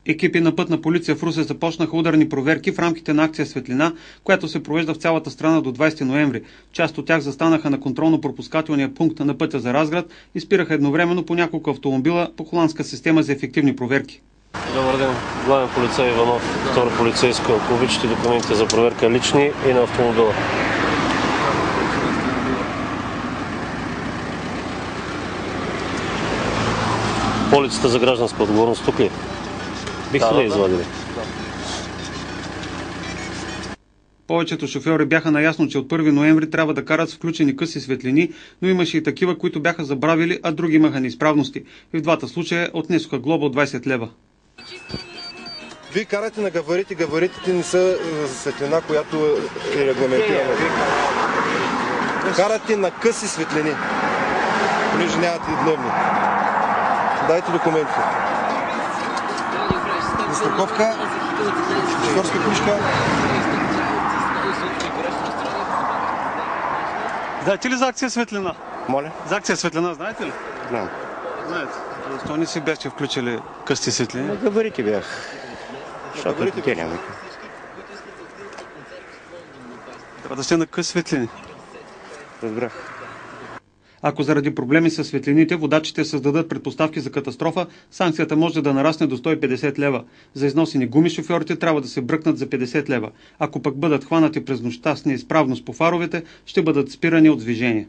Екипи на Пътна полиция в Русе започнаха ударни проверки в рамките на акция Светлина, която се провежда в цялата страна до 20 ноември. Част от тях застанаха на контролно-пропускателния пункт на пътя за Разград и спираха едновременно по няколко автомобила по холандска система за ефективни проверки. Добър ден, главен полицай Иванов, второ полицейско. Ако обичате документи за проверка лични и на автомобила. Полицата за гражданска отговорност тук ли? Бихте ли извадили? Повечето шофьори бяха наясно, че от 1 ноември трябва да карат с включени къси светлини, но имаше и такива, които бяха забравили, а други имаха неизправности. И в двата случая отнесоха глоба от 20 лева. Вие карате на габарити, габаритите не са за светлина, която е регламентирана. Карате на къси светлини, понеже нямате и дневни. Дайте документи. Застраховка, шофьорска книжка. Знаете ли за акция Светлина? Моля? За акция Светлина знаете ли? Знам. Знаете. Защо не си бяхте включили късти светлини? На габарити бях. Защото те няма. Трябва да сте на къс светлини. Разбрах. Ако заради проблеми с светлините водачите създадат предпоставки за катастрофа, санкцията може да нарасне до 150 лева. За износени гуми шофьорите трябва да се бръкнат за 50 лева. Ако пък бъдат хванати през нощта с неизправност по фаровете, ще бъдат спирани от движение.